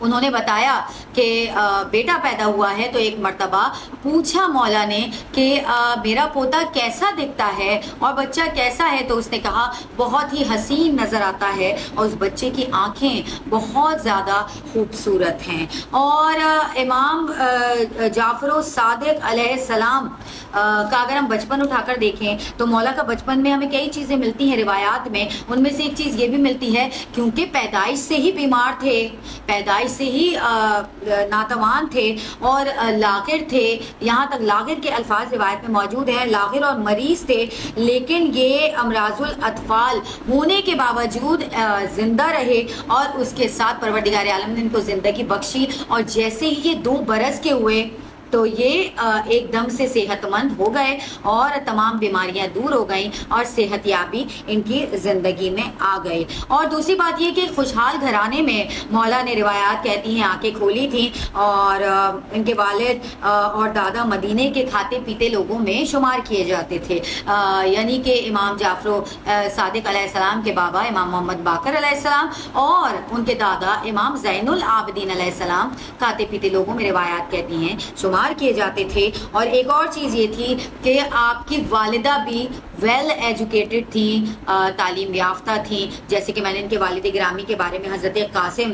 انہوں نے بتایا کہ بیٹا پیدا ہوا ہے تو ایک مرتبہ پوچھا مولا نے کہ میرا پوتا کیسا دکھتا ہے اور بچہ کیسا ہے، تو اس نے کہا بہت ہی حسین نظر آتا ہے اور اس بچے کی آنکھیں بہت زیادہ خوبصورت ہیں۔ اور امام جعفر الصادق علیہ السلام کا اگر ہم بچپن اٹھا کر دیکھیں تو مولا کا بچپن میں ہمیں کئی چیزیں ملتی ہیں روایات میں، ان میں سے ایک چیز یہ بھی ملتی ہے کیونکہ پیدائش سے ہی بیمار تھے، پیدائش سے ہی ناتوان تھے اور لاغر تھے، یہاں تک لاغر کے الفاظ روایت میں موجود ہیں، لاغر اور مریض تھے، لیکن یہ امراض الاطفال ہونے کے باوجود زندہ رہے اور اس کے ساتھ پروردگار عالم نے ان کو زندگی بخشی، اور جیسے ہی یہ 2 برس کے ہوئے تو یہ ایک دم سے صحت مند ہو گئے اور تمام بیماریاں دور ہو گئیں اور صحت یابی ان کی زندگی میں آ گئی۔ اور دوسری بات یہ کہ خوشحال گھرانے میں مولا نے روایات کہتی ہیں آنکھیں کھولی تھیں، اور ان کے والد اور دادا مدینے کے کھاتے پیتے لوگوں میں شمار کیے جاتے تھے، یعنی کہ امام جعفر صادق علیہ السلام کے بابا امام محمد باقر علیہ السلام اور ان کے دادا امام زین العابدین علیہ السلام کھاتے پیتے لوگوں میں روایات کہتی ہیں شمار کیے جاتے تھے۔ اور ایک اور چیز یہ تھی کہ آپ کی والدہ بھی ویل ایجوکیٹڈ تھیں، تعلیم یافتہ تھیں، جیسے کہ میں نے ان کے والد گرامی کے بارے میں حضرت قاسم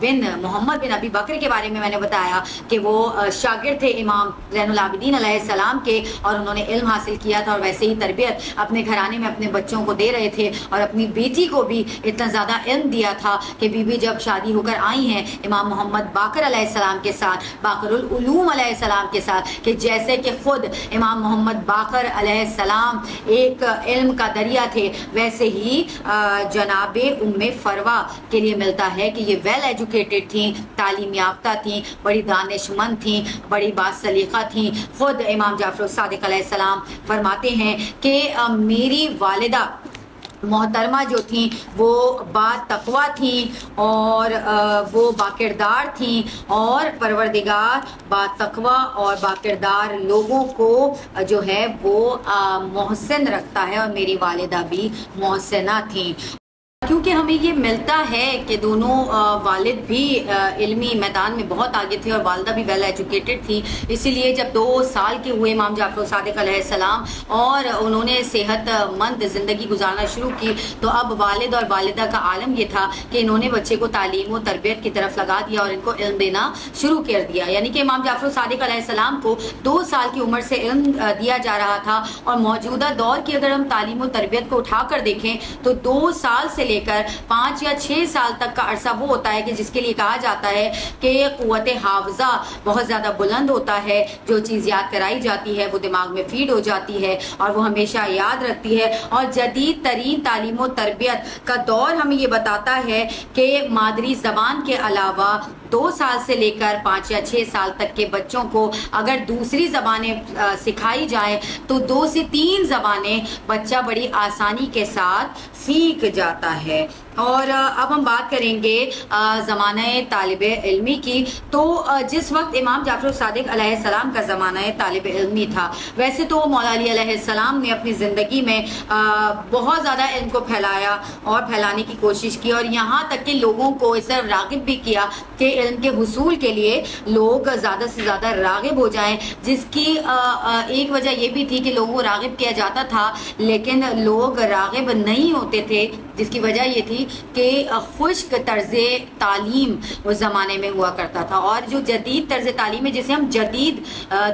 بن محمد بن ابی بکر کے بارے میں نے بتایا کہ وہ شاگرد تھے امام زین العابدین علیہ السلام کے، اور انہوں نے علم حاصل کیا تھا، اور ویسے ہی تربیت اپنے گھرانے میں اپنے بچوں کو دے رہے تھے، اور اپنی بیٹی کو بھی اتنا زیادہ علم دیا تھا کہ بی بی جب شادی ہو کر آئی ہیں امام محمد باقر علیہ السلام کے ساتھ، باقر العلوم علیہ السلام کے ساتھ، کہ جیسے کہ خود امام محمد باقر علیہ السلام ایک علم کا دریا تھے، ویسے ہی جناب ام فروا کے لیے ملتا ہے کہ یہ ویل ایجوکیٹڈ تھیں، تعلیم یافتہ تھیں، بڑی دانش مند تھیں، بڑی با سلیقہ تھیں۔ خود امام جعفر الصادق علیہ السلام فرماتے ہیں کہ میری والدہ محترمہ جو تھیں وہ با تقویٰ تھیں اور وہ با کردار تھیں، اور پروردگار با تقویٰ اور با کردار لوگوں کو جو ہے وہ محسن رکھتا ہے، اور میری والدہ بھی محسنہ تھیں۔ کیونکہ ہمیں یہ ملتا ہے کہ دونوں والد بھی علمی میدان میں بہت آگے تھے اور والدہ بھی ویل ایجوکیٹڈ تھی، اسی لیے جب 2 سال کے ہوئے امام جعفر صادق علیہ السلام اور انہوں نے صحت مند زندگی گزارنا شروع کی، تو اب والد اور والدہ کا عالم یہ تھا کہ انہوں نے بچے کو تعلیم و تربیت کی طرف لگا دیا اور ان کو علم دینا شروع کر دیا، یعنی کہ امام جعفر صادق علیہ السلام کو 2 سال کی عمر سے علم دیا جا رہا تھا، اور موجودہ دور کی اگر ہم تعلیم و تربیت کو اٹھا کر دیکھیں تو 2 سال سے لے کر 5 یا 6 سال تک کا عرصہ وہ ہوتا ہے کہ جس کے لیے کہا جاتا ہے کہ قوت حافظہ بہت زیادہ بلند ہوتا ہے، جو چیز یاد کرائی جاتی ہے وہ دماغ میں فیڈ ہو جاتی ہے اور وہ ہمیشہ یاد رکھتی ہے۔ اور جدید ترین تعلیم و تربیت کا دور ہمیں یہ بتاتا ہے کہ مادری زبان کے علاوہ 2 سال سے لے کر 5 یا 6 سال تک کے بچوں کو اگر دوسری زبانیں سکھائی جائیں تو 2 سے 3 زبانیں بچہ بڑی آسانی کے ساتھ سیکھ جاتا ہے۔ اور اب ہم بات کریں گے زمانہ طالب علمی کی، تو جس وقت امام جعفر الصادق علیہ السلام کا زمانہ طالب علمی تھا، ویسے تو مولا علی علیہ السلام نے اپنی زندگی میں بہت زیادہ علم کو پھیلایا اور پھیلانے کی کوشش کی، اور یہاں تک کہ لوگوں کو اس طرح راغب بھی کیا کہ علم کے حصول کے لیے لوگ زیادہ سے زیادہ راغب ہو جائیں، جس کی ایک وجہ یہ بھی تھی کہ لوگوں کو راغب کیا جاتا تھا لیکن لوگ راغب نہیں ہوتے تھے، جس کی وجہ یہ تھی کہ خشک طرز تعلیم اس زمانے میں ہوا کرتا تھا، اور جو جدید طرز تعلیم ہے جسے ہم جدید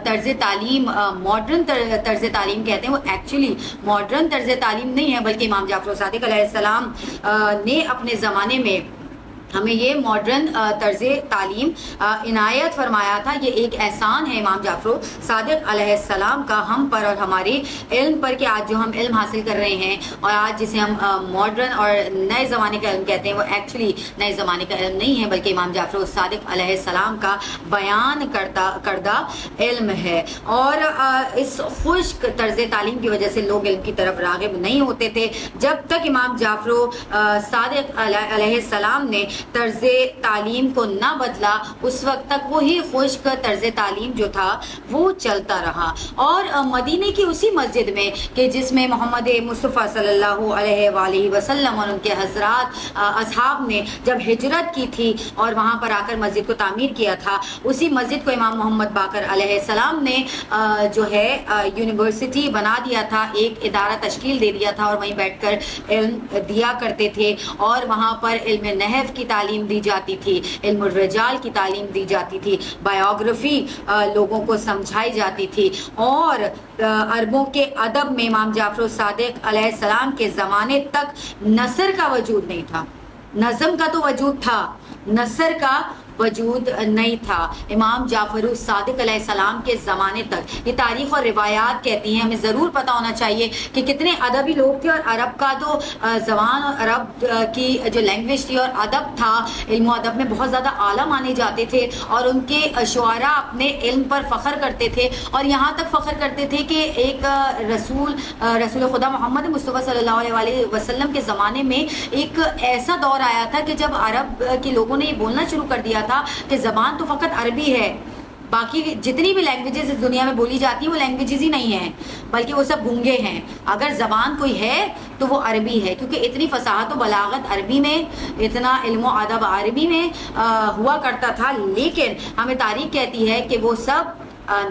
طرز تعلیم ماڈرن طرز تعلیم کہتے ہیں، وہ ایکچولی ماڈرن طرز تعلیم نہیں ہے، بلکہ امام جعفر صادق علیہ السلام نے اپنے زمانے میں ہمیں یہ ماڈرن طرز تعلیم عنایت فرمایا تھا۔ یہ ایک احسان ہے امام جعفر صادق علیہ السلام کا ہم پر اور ہمارے علم پر، کہ آج جو ہم علم حاصل کر رہے ہیں اور آج جسے ہم ماڈرن اور نئے زمانے کا علم کہتے ہیں، وہ ایکچولی نئے زمانے کا علم نہیں ہے بلکہ امام جعفر صادق علیہ السلام کا بیان کردہ علم ہے۔ اور اس خشک طرز تعلیم کی وجہ سے لوگ علم کی طرف راغب نہیں ہوتے تھے، جب تک امام جعفر صادق علیہ السلام نے طرز تعلیم کو نہ بدلا اس وقت تک وہی خشک طرز تعلیم جو تھا وہ چلتا رہا۔ اور مدینے کی اسی مسجد میں کہ جس میں محمد مصطفیٰ صلی اللہ علیہ وآلہ وسلم اور ان کے حضرات اصحاب نے جب ہجرت کی تھی اور وہاں پر آ کر مسجد کو تعمیر کیا تھا، اسی مسجد کو امام محمد باقر علیہ السلام نے جو ہے یونیورسٹی بنا دیا تھا، ایک ادارہ تشکیل دے دیا تھا، اور وہیں بیٹھ کر علم دیا کرتے تھے، اور وہاں پر علم نحو کی تعلیم دی جاتی تھی، علم الرجال کی تعلیم دی جاتی تھی، بایوگرافی لوگوں کو سمجھائی جاتی تھی، اور عربوں کے ادب میں امام جعفر الصادق علیہ السلام کے زمانے تک نثر کا وجود نہیں تھا۔ نظم کا تو وجود تھا، نثر کا وجود نہیں تھا۔ امام جعفر الصادق علیہ السلام کے زمانے تک، یہ تاریخ اور روایات کہتی ہیں، ہمیں ضرور پتہ ہونا چاہیے کہ کتنے ادبی لوگ تھے، اور عرب کا تو زبان اور عرب کی جو لینگویج تھی اور ادب تھا، علم و ادب میں بہت زیادہ اعلیٰ مانے جاتے تھے، اور ان کے شعراء اپنے علم پر فخر کرتے تھے، اور یہاں تک فخر کرتے تھے کہ ایک رسول خدا محمد مصطفیٰ صلی اللہ علیہ وآلہ وسلم کے زمانے میں ایک ایسا دور آیا تھا کہ جب عرب کے لوگوں نے یہ بولنا شروع کر دیا تھا کہ زبان تو فقط عربی ہے، باقی جتنی بھی لینگویجز اس دنیا میں بولی جاتی ہیں وہ لینگویجز ہی نہیں ہیں، بلکہ وہ سب گونگے ہیں۔ اگر زبان کوئی ہے تو وہ عربی ہے، کیونکہ اتنی فصاحت و بلاغت عربی میں، اتنا علم و ادب عربی میں ہوا کرتا تھا، لیکن ہمیں تاریخ کہتی ہے کہ وہ سب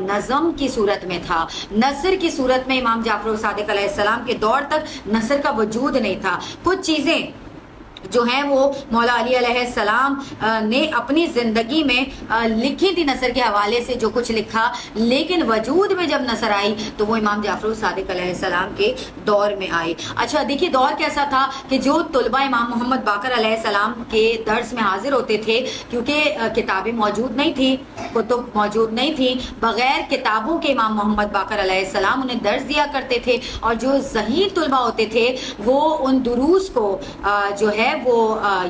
نظم کی صورت میں تھا، نثر کی صورت میں۔ امام جعفر الصادق علیہ السلام کے دور تک نثر کا وجود نہیں تھا۔ کچھ چیزیں جو ہیں وہ مولا علی علیہ السلام نے اپنی زندگی میں لکھی تھی نثر کے حوالے سے، جو کچھ لکھا، لیکن وجود میں جب نثر آئی تو وہ امام جعفر الصادق علیہ السلام کے دور میں آئی۔ اچھا دیکھیے دور کیسا تھا کہ جو طلبہ امام محمد باقر علیہ السلام کے درس میں حاضر ہوتے تھے، کیونکہ کتابیں موجود نہیں تھی، کتب موجود نہیں تھی، بغیر کتابوں کے امام محمد باقر علیہ السلام انہیں درس دیا کرتے تھے، اور جو ذہین طلبہ ہوتے تھے وہ ان دروس کو جو ہے وہ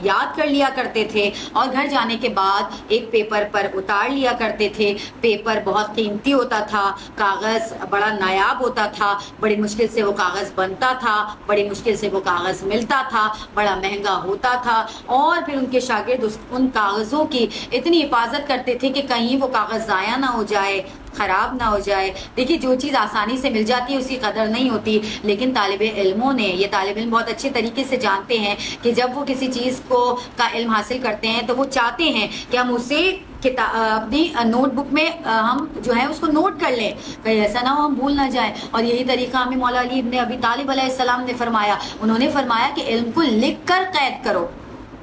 یاد کر لیا کرتے تھے، اور گھر جانے کے بعد ایک پیپر پر اتار لیا کرتے تھے۔ پیپر بہت قیمتی ہوتا تھا، کاغذ بڑا نایاب ہوتا تھا، بڑی مشکل سے وہ کاغذ بنتا تھا، بڑی مشکل سے وہ کاغذ ملتا تھا، بڑا مہنگا ہوتا تھا، اور پھر ان کے شاگرد ان کاغذوں کی اتنی حفاظت کرتے تھے کہ کہیں وہ کاغذ ضائع نہ ہو جائے، خراب نہ ہو جائے۔ دیکھیے جو چیز آسانی سے مل جاتی ہے اس کی قدر نہیں ہوتی، لیکن طالب علموں نے، یہ طالب علم بہت اچھے طریقے سے جانتے ہیں کہ جب وہ کسی چیز کا علم حاصل کرتے ہیں تو وہ چاہتے ہیں کہ ہم اسے اپنی نوٹ بک میں ہم جو ہے اس کو نوٹ کر لیں، کہیں ایسا نہ ہو ہم بھول نہ جائیں۔ اور یہی طریقہ ہمیں مولا علی ابن ابی طالب علیہ السلام نے فرمایا، انہوں نے فرمایا کہ علم کو لکھ کر قید کرو،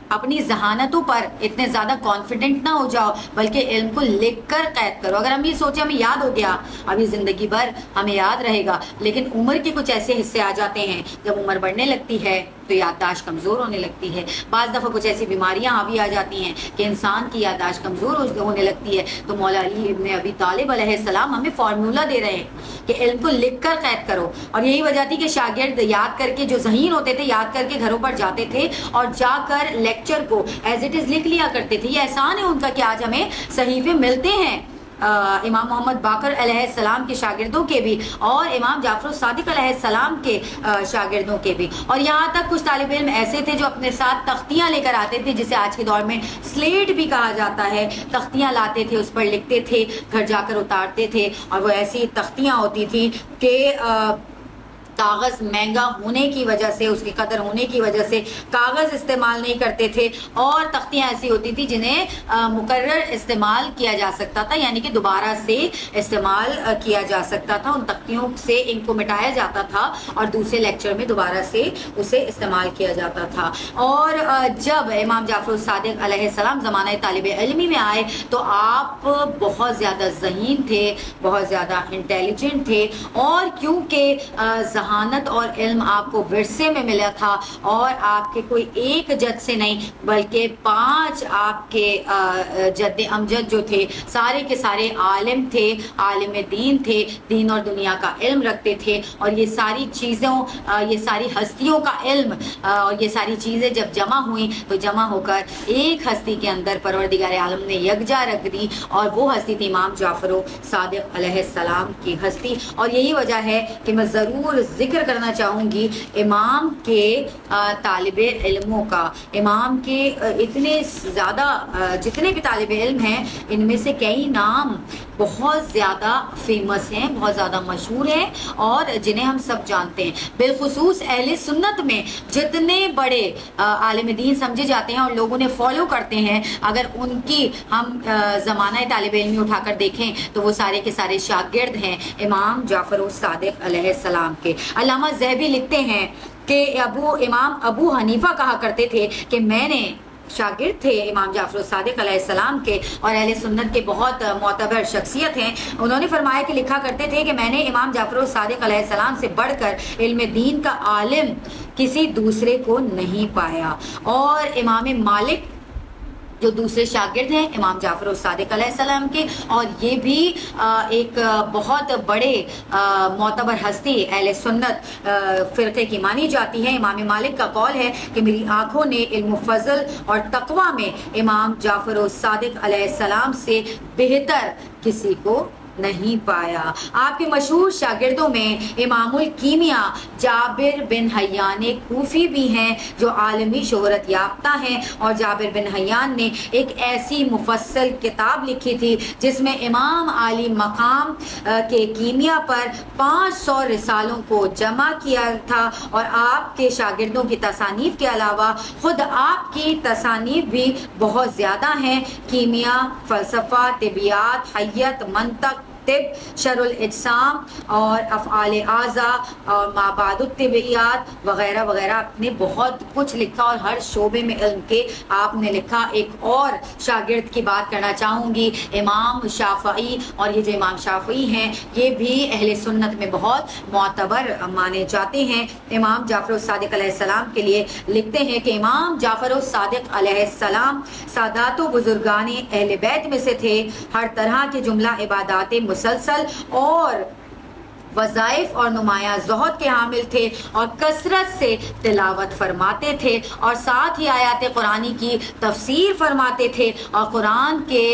اپنی ذہانتوں پر اتنے زیادہ کانفیڈنٹ نہ ہو جاؤ، بلکہ علم کو لکھ کر قید کرو۔ اگر ہم یہ سوچیں ہمیں یاد ہو گیا، ابھی زندگی بھر ہمیں یاد رہے گا، لیکن عمر کے کچھ ایسے حصے آ جاتے ہیں، جب عمر بڑھنے لگتی ہے تو یادداشت کمزور ہونے لگتی ہے، بعض دفعہ کچھ ایسی بیماریاں حاوی آ جاتی ہیں کہ انسان کی یادداشت کمزور ہونے لگتی ہے۔ تو مولا علی ابن ابی طالب علیہ السلام ہمیں فارمولہ دے رہے ہیں کہ علم کو لکھ کر قید کرو، اور یہی وجہ تھی کہ شاگرد یاد کر کے، جو ذہین ہوتے تھے، یاد کر کے گھروں پر جاتے تھے اور جا کر لیکچر کو ایز اٹ از لکھ لیا کرتے تھے۔ یہ احسان ہے ان کا کہ آج ہمیں صحیفے ملتے ہیں امام محمد باقر علیہ السلام کے شاگردوں کے بھی، اور امام جعفر الصادق علیہ السلام کے شاگردوں کے بھی۔ اور یہاں تک کچھ طالب علم ایسے تھے جو اپنے ساتھ تختیاں لے کر آتے تھے، جسے آج کے دور میں سلیٹ بھی کہا جاتا ہے، تختیاں لاتے تھے، اس پر لکھتے تھے، گھر جا کر اتارتے تھے، اور وہ ایسی تختیاں ہوتی تھیں کہ کاغذ مہنگا ہونے کی وجہ سے، اس کی قدر ہونے کی وجہ سے کاغذ استعمال نہیں کرتے تھے، اور تختیاں ایسی ہوتی تھی جنہیں مقرر استعمال کیا جا سکتا تھا، یعنی کہ دوبارہ سے استعمال کیا جا سکتا تھا۔ ان تختیوں سے ان کو مٹایا جاتا تھا اور دوسرے لیکچر میں دوبارہ سے اسے استعمال کیا جاتا تھا۔ اور جب امام جعفر الصادق علیہ السلام زمانہ طالب علمی میں آئے تو آپ بہت زیادہ ذہین تھے، بہت زیادہ انٹیلیجنٹ تھے، اور کیونکہ ذہانت اور علم آپ کو ورثے میں ملا تھا، اور آپ کے کوئی ایک جد سے نہیں بلکہ 5 آپ کے جد امجد جو تھے سارے کے سارے عالم تھے، عالم دین تھے، دین اور دنیا کا علم رکھتے تھے، اور یہ ساری چیزوں، یہ ساری ہستیوں کا علم اور یہ ساری چیزیں جب جمع ہوئیں تو جمع ہو کر ایک ہستی کے اندر پروردگار عالم نے یکجا رکھ دی، اور وہ ہستی تھی امام جعفر صادق علیہ السلام کی ہستی۔ اور یہی وجہ ہے کہ میں ضرور ذکر کرنا چاہوں گی امام کے طالب علموں کا. امام کے اتنے زیادہ جتنے بھی طالب علم ہیں ان میں سے کئی نام بہت زیادہ فیمس ہیں, بہت زیادہ مشہور ہیں اور جنہیں ہم سب جانتے ہیں. بالخصوص اہل سنت میں جتنے بڑے عالم دین سمجھے جاتے ہیں اور لوگ انہیں فالو کرتے ہیں, اگر ان کی ہم زمانہ طالب علمی اٹھا کر دیکھیں تو وہ سارے کے سارے شاگرد ہیں امام جعفر الصادق علیہ السلام کے. علامہ ذہبی لکھتے ہیں کہ امام ابو حنیفہ کہا کرتے تھے کہ میں نے شاگرد تھے امام جعفر الصادق علیہ السلام کے اور اہل سنت کے بہت معتبر شخصیت ہیں. انہوں نے فرمایا کہ لکھا کرتے تھے کہ میں نے امام جعفر الصادق علیہ السلام سے بڑھ کر علم دین کا عالم کسی دوسرے کو نہیں پایا. اور امام مالک جو دوسرے شاگرد ہیں امام جعفر الصادق علیہ السلام کے, اور یہ بھی ایک بہت بڑے معتبر ہستی اہل سنت فرقے کی مانی جاتی ہے. امام مالک کا قول ہے کہ میری آنکھوں نے علم و فضل اور تقوی میں امام جعفر الصادق علیہ السلام سے بہتر کسی کو نہیں پایا. آپ کے مشہور شاگردوں میں امام الکیمیا جابر بن حیان کوفی بھی ہیں جو عالمی شہرت یافتہ ہیں, اور جابر بن حیان نے ایک ایسی مفصل کتاب لکھی تھی جس میں امام عالی مقام کے کیمیا پر 500 رسالوں کو جمع کیا تھا. اور آپ کے شاگردوں کی تصانیف کے علاوہ خود آپ کی تصانیف بھی بہت زیادہ ہیں. کیمیا, فلسفہ, طبیعت, حیت, منطق, طب, شرح الاجسام اور افعال اعضاء اور ما بعد الطبیعیات وغیرہ وغیرہ. آپ نے بہت کچھ لکھا اور ہر شعبے میں علم کے آپ نے لکھا. ایک اور شاگرد کی بات کرنا چاہوں گی امام شافعی, اور یہ جو امام شافعی ہیں یہ بھی اہل سنت میں بہت معتبر مانے جاتے ہیں. امام جعفر الصادق علیہ السلام کے لیے لکھتے ہیں کہ امام جعفر الصادق علیہ السلام سادات و بزرگان اہل بیت میں سے تھے. ہر طرح کے جملہ عبادات مسلسل اور وظائف اور نمایاں زہد کے حامل تھے اور کثرت سے تلاوت فرماتے تھے اور ساتھ ہی آیات قرآنی کی تفسیر فرماتے تھے اور قرآن کے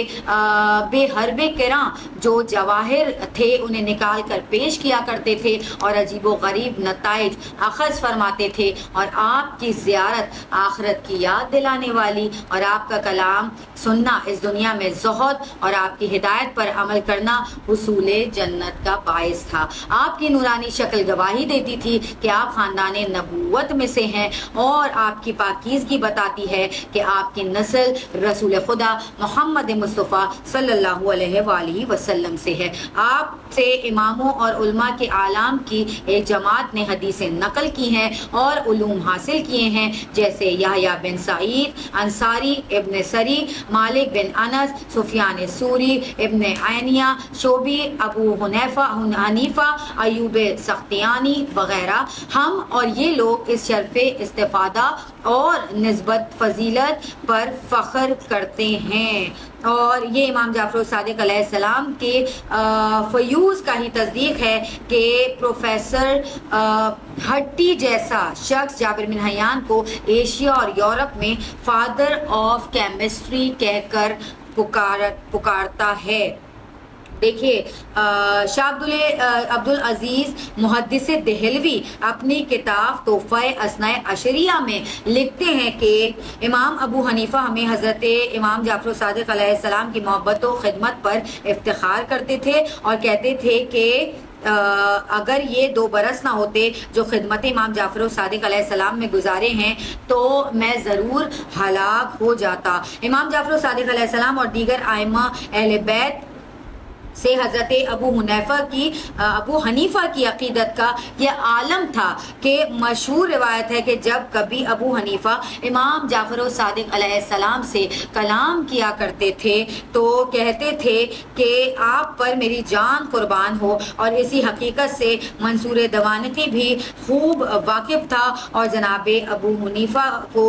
بے حرب قراء جو جواہر تھے انہیں نکال کر پیش کیا کرتے تھے اور عجیب و غریب نتائج اخذ فرماتے تھے. اور آپ کی زیارت آخرت کی یاد دلانے والی اور آپ کا کلام سننا اس دنیا میں زہد اور آپ کی ہدایت پر عمل کرنا حصول جنت کا باعث تھا. آپ کی نورانی شکل گواہی دیتی تھی کہ آپ خاندان نبوت میں سے ہیں اور آپ کی پاکیزگی بتاتی ہے کہ آپ کی نسل رسول خدا محمد مصطفیٰ صلی اللہ علیہ وآلہ وسلم سے ہے. آپ سے اماموں اور علماء کے اعلام کی ایک جماعت نے حدیثیں نقل کی ہیں اور علوم حاصل کیے ہیں جیسے یحییٰ بن سعید انصاری, ابن سری, مالک بن انس, سفیان ثوری, ابن عینیہ, شعبی, ابو حنیفہ, ایوب سختیانی وغیرہ. ہم اور یہ لوگ اس شرف استفادہ اور نسبت فضیلت پر فخر کرتے ہیں. اور یہ امام جعفر الصادق علیہ السلام کے فیوز کا ہی تصدیق ہے کہ پروفیسر ہٹی جیسا شخص جابر بن حیان کو ایشیا اور یورپ میں فادر آف کیمسٹری کہہ کر پکارتا ہے. دیکھیے شاہ عبدالعزیز محدث دہلوی اپنی کتاب تحفہ اثناء عشریہ میں لکھتے ہیں کہ امام ابو حنیفہ ہمیں حضرت امام جعفر الصادق علیہ السلام کی محبت و خدمت پر افتخار کرتے تھے اور کہتے تھے کہ اگر یہ 2 برس نہ ہوتے جو خدمت امام جعفر الصادق علیہ السلام میں گزارے ہیں تو میں ضرور ہلاک ہو جاتا. امام جعفر الصادق علیہ السلام اور دیگر ائمہ اہل بیت سے حضرت ابو حنیفہ کی عقیدت کا یہ عالم تھا کہ مشہور روایت ہے کہ جب کبھی ابو حنیفہ امام جعفر الصادق علیہ السلام سے کلام کیا کرتے تھے تو کہتے تھے کہ آپ پر میری جان قربان ہو, اور اسی حقیقت سے منصور دوانقی بھی خوب واقف تھا اور جناب ابو حنیفہ کو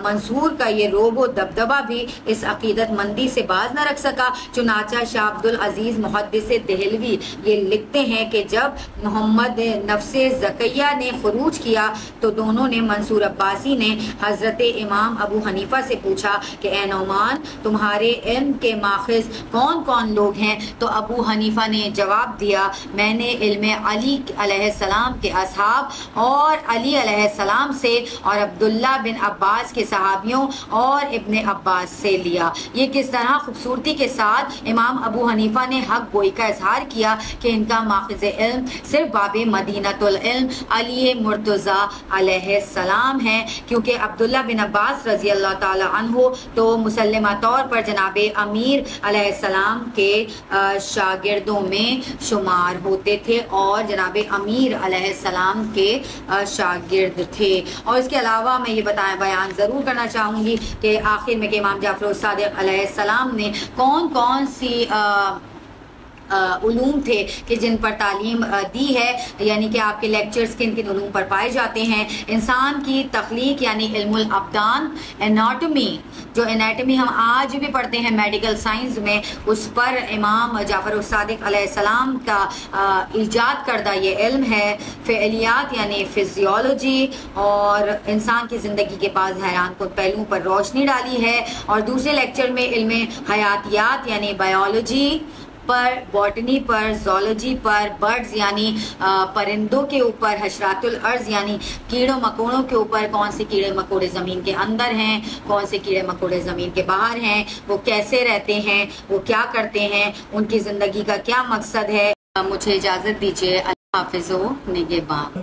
منصور کا یہ روب و دبدبہ بھی اس عقیدت مندی سے باز نہ رکھ سکا. چنانچہ شاہ عبدالعزیز محدث دہلوی یہ لکھتے ہیں کہ جب محمد نفس زکیہ نے خروج کیا تو دونوں نے، منصور عباسی نے حضرت امام ابو حنیفہ سے پوچھا کہ اے نعمان، تمہارے علم کے ماخذ کون کون لوگ ہیں؟ تو ابو حنیفہ نے جواب دیا، میں نے علم علی علیہ السلام کے اصحاب اور علی علیہ السلام سے اور عبداللہ بن عباس کے صحابیوں اور ابن عباس سے لیا۔ یہ کس طرح خوبصورتی کے ساتھ امام ابو حنیفہ نے حق گوئی کا اظہار کیا کہ ان کا ماخذ علم صرف باب مدینۃ العلم علی مرتضی علیہ السلام ہے، کیونکہ عبداللہ بن عباس رضی اللہ تعالی عنہ تو مسلمہ طور پر جناب امیر علیہ السلام کے شاگردوں میں شمار ہوتے تھے اور جناب امیر علیہ السلام کے شاگرد تھے۔ اور اس کے علاوہ میں یہ بیان ضرور کرنا چاہوں گی کہ آخر میں کہ امام جعفر الصادق علیہ السلام نے کون کون سی علوم تھے کہ جن پر تعلیم دی ہے، یعنی کہ آپ کے لیکچرز کن کن علوم پر پائے جاتے ہیں۔ انسان کی تخلیق یعنی علم الابدان، اناٹمی، جو انیٹمی ہم آج بھی پڑھتے ہیں میڈیکل سائنس میں، اس پر امام جعفر الصادق علیہ السلام کا ایجاد کردہ یہ علم ہے۔ فعلیات یعنی فزیولوجی اور انسان کی زندگی کے بعض حیران کن پہلوؤں پر روشنی ڈالی ہے، اور دوسرے لیکچر میں علم حیاتیات یعنی بایولوجی پر، باٹنی پر، زولوجی پر، برڈز یعنی پرندوں کے اوپر، حشرات الارض یعنی کیڑوں مکوڑوں کے اوپر، کون سے کیڑے مکوڑے زمین کے اندر ہیں، کون سے کیڑے مکوڑے زمین کے باہر ہیں، وہ کیسے رہتے ہیں، وہ کیا کرتے ہیں، ان کی زندگی کا کیا مقصد ہے۔ مجھے اجازت دیجیے، اللہ حافظ و نگہبان۔